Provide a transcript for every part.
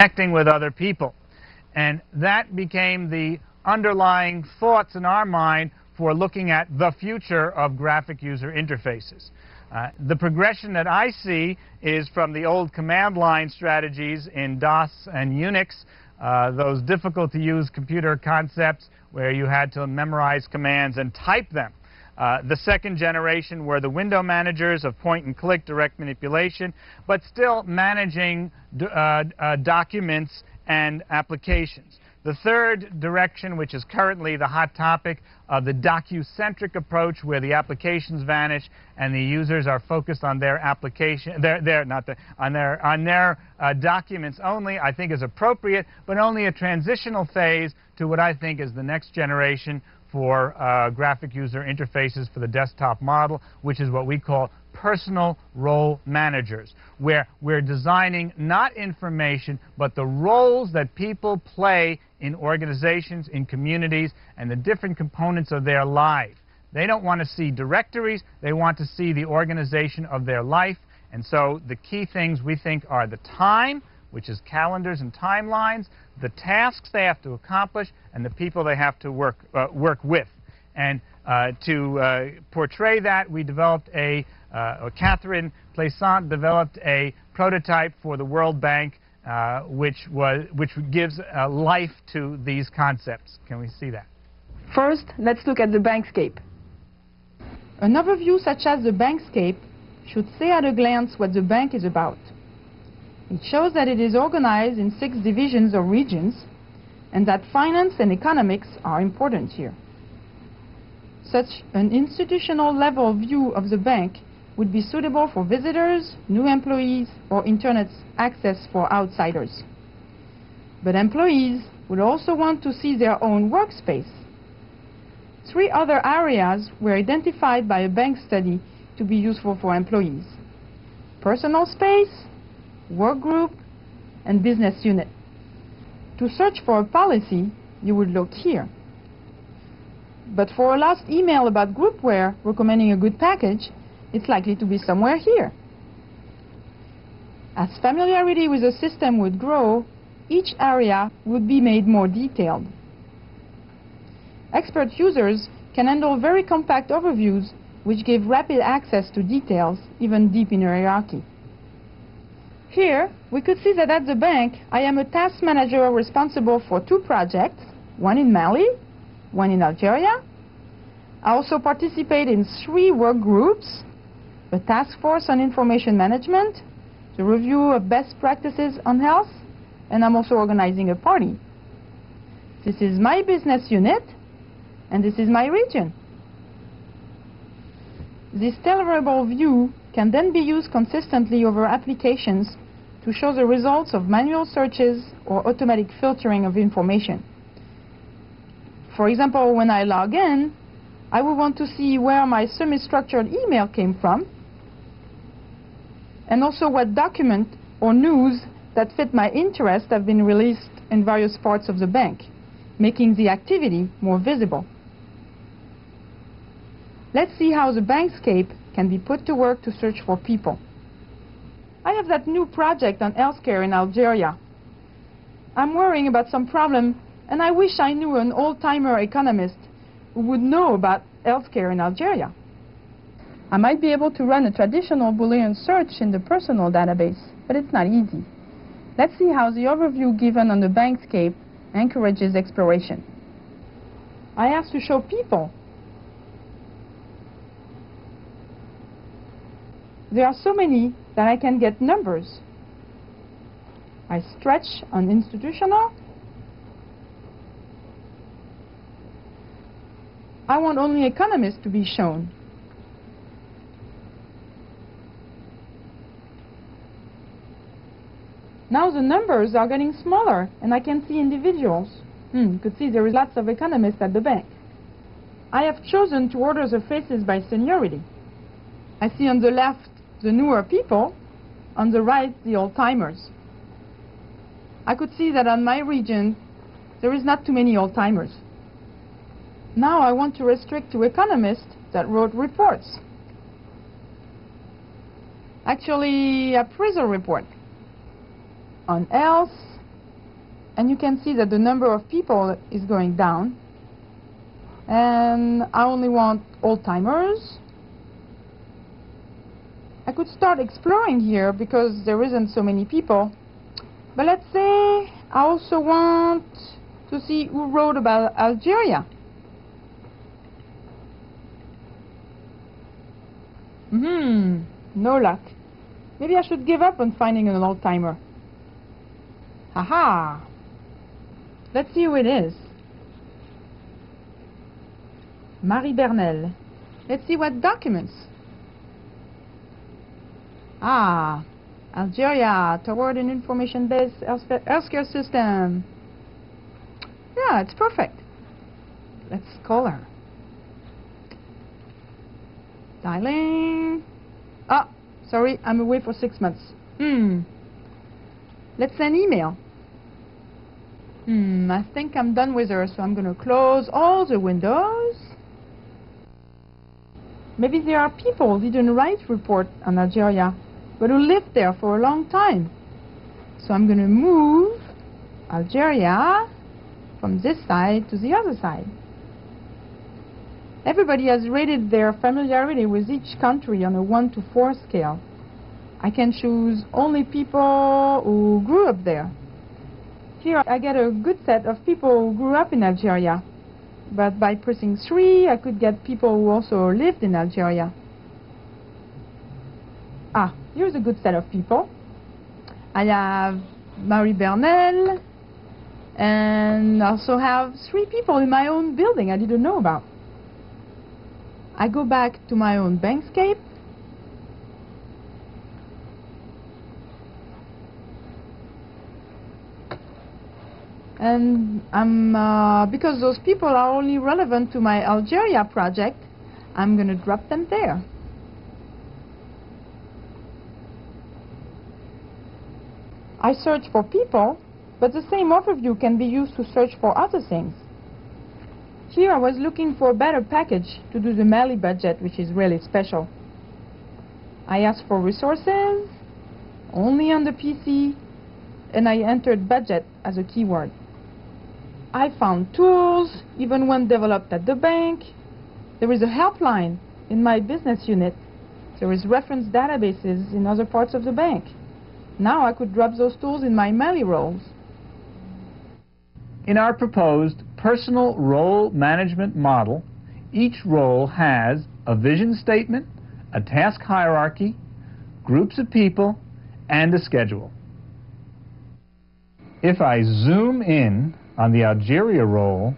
connecting with other people. And that became the underlying thoughts in our mind for looking at the future of graphic user interfaces. The progression that I see is from the old command line strategies in DOS and Unix, those difficult-to-use computer concepts where you had to memorize commands and type them. The second generation were the window managers of point-and-click direct manipulation, but still managing documents and applications. The third direction, which is currently the hot topic, of the docu-centric approach, where the applications vanish and the users are focused on their application, on their documents only, I think is appropriate, but only a transitional phase to what I think is the next generation for graphic user interfaces for the desktop model, which is what we call personal role managers, where we're designing not information, but the roles that people play in organizations, in communities, and the different components of their life. They don't want to see directories. They want to see the organization of their life. And so the key things we think are the time, which is calendars and timelines, the tasks they have to accomplish, and the people they have to work with. And to portray that, we developed Catherine Plaisant developed a prototype for the World Bank, which gives life to these concepts. Can we see that? First, let's look at the bankscape. An overview such as the bankscape should say at a glance what the bank is about. It shows that it is organized in 6 divisions or regions, and that finance and economics are important here. Such an institutional level view of the bank would be suitable for visitors, new employees, or internet access for outsiders. But employees would also want to see their own workspace. 3 other areas were identified by a bank study to be useful for employees: personal space, work group, and business unit. To search for a policy, you would look here. But for a last email about groupware recommending a good package, it's likely to be somewhere here. As familiarity with the system would grow, each area would be made more detailed. Expert users can handle very compact overviews which give rapid access to details, even deep in a hierarchy. Here, we could see that at the bank, I am a task manager responsible for 2 projects, one in Mali, one in Algeria. I also participate in 3 work groups, a task force on information management, the review of best practices on health, and I'm also organizing a party. This is my business unit, and this is my region. This deliverable view can then be used consistently over applications to show the results of manual searches or automatic filtering of information. For example, when I log in, I will want to see where my semi-structured email came from, and also what document or news that fit my interest have been released in various parts of the bank, making the activity more visible. Let's see how the bankscape can be put to work to search for people. I have that new project on healthcare in Algeria. I'm worrying about some problem, and I wish I knew an old-timer economist who would know about healthcare in Algeria. I might be able to run a traditional Boolean search in the personal database, but it's not easy. Let's see how the overview given on the bankscape encourages exploration. I have to show people. There are so many that I can get numbers. I stretch on institutional. I want only economists to be shown. Now the numbers are getting smaller, and I can see individuals. You could see there is lots of economists at the bank. I have chosen to order the faces by seniority. I see on the left the newer people, on the right the old-timers. I could see that on my region there is not too many old-timers. Now I want to restrict to economists that wrote reports. Actually, appraisal report on health, and you can see that the number of people is going down. And I only want old-timers. I could start exploring here because there isn't so many people. But let's say I also want to see who wrote about Algeria. No luck. Maybe I should give up on finding an old-timer. Haha! Let's see who it is. Marie Bernel. Let's see what documents. Ah, Algeria, toward an information-based healthcare system. Yeah, it's perfect. Let's call her. Dialing. Ah, sorry, I'm away for 6 months. Let's send email. I think I'm done with her, so I'm going to close all the windows. Maybe there are people who didn't write report on Algeria, but who lived there for a long time. So I'm going to move Algeria from this side to the other side. Everybody has rated their familiarity with each country on a 1 to 4 scale. I can choose only people who grew up there. Here I get a good set of people who grew up in Algeria. But by pressing 3, I could get people who also lived in Algeria. Ah, here's a good set of people. I have Marie Bernel, and also have 3 people in my own building I didn't know about. I go back to my own bankscape. And because those people are only relevant to my Algeria project, I'm going to drop them there. I search for people, but the same overview can be used to search for other things. Here I was looking for a better package to do the Mali budget, which is really special. I asked for resources, only on the PC, and I entered budget as a keyword. I found tools, even one developed at the bank. There is a helpline in my business unit. There is reference databases in other parts of the bank. Now I could drop those tools in my Mali roles. In our proposed personal role management model, each role has a vision statement, a task hierarchy, groups of people, and a schedule. If I zoom in on the Algeria role,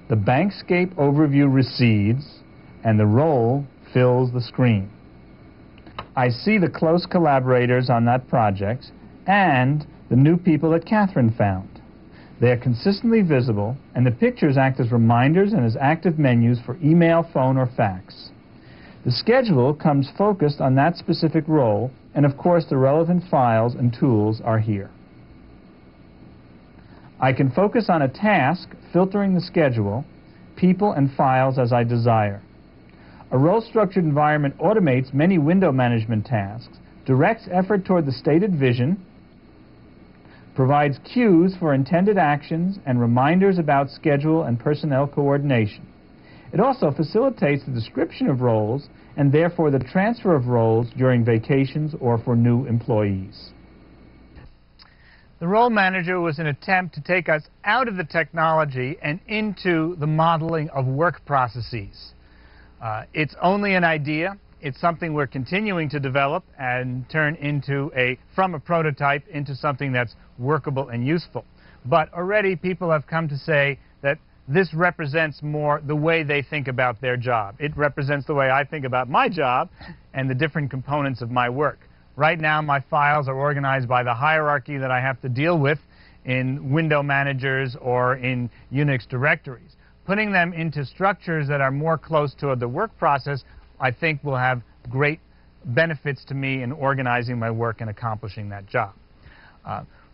the Bankscape overview recedes and the role fills the screen. I see the close collaborators on that project and the new people that Catherine found. They are consistently visible, and the pictures act as reminders and as active menus for email, phone, or fax. The schedule comes focused on that specific role, and of course the relevant files and tools are here. I can focus on a task, filtering the schedule, people and files as I desire. A role-structured environment automates many window management tasks, directs effort toward the stated vision, provides cues for intended actions, and reminders about schedule and personnel coordination. It also facilitates the description of roles and therefore the transfer of roles during vacations or for new employees. The Role Manager was an attempt to take us out of the technology and into the modeling of work processes. It's only an idea. It's something we're continuing to develop and turn into from a prototype into something that's workable and useful. But already people have come to say that this represents more the way they think about their job. It represents the way I think about my job and the different components of my work. Right now, my files are organized by the hierarchy that I have to deal with in window managers or in Unix directories. Putting them into structures that are more close to the work process, I think will have great benefits to me in organizing my work and accomplishing that job.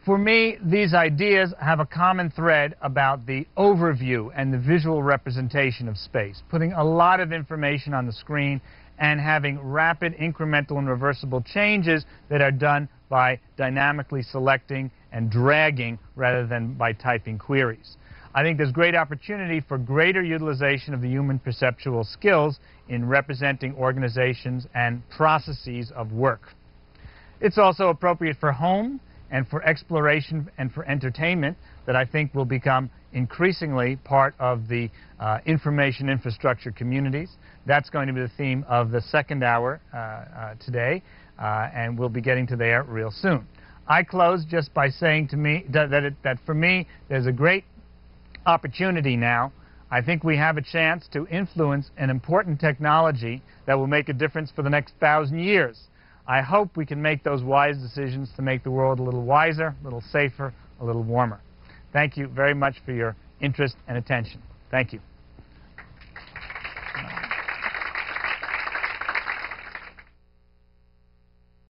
For me, these ideas have a common thread about the overview and the visual representation of space, putting a lot of information on the screen and having rapid incremental and reversible changes that are done by dynamically selecting and dragging rather than by typing queries. I think there's great opportunity for greater utilization of the human perceptual skills in representing organizations and processes of work. It's also appropriate for home and for exploration and for entertainment that I think will become increasingly part of the information infrastructure communities. That's going to be the theme of the second hour today, and we'll be getting to there real soon. I close just by saying to me that for me there's a great opportunity now. I think we have a chance to influence an important technology that will make a difference for the next 1,000 years. I hope we can make those wise decisions to make the world a little wiser, a little safer, a little warmer. Thank you very much for your interest and attention. Thank you.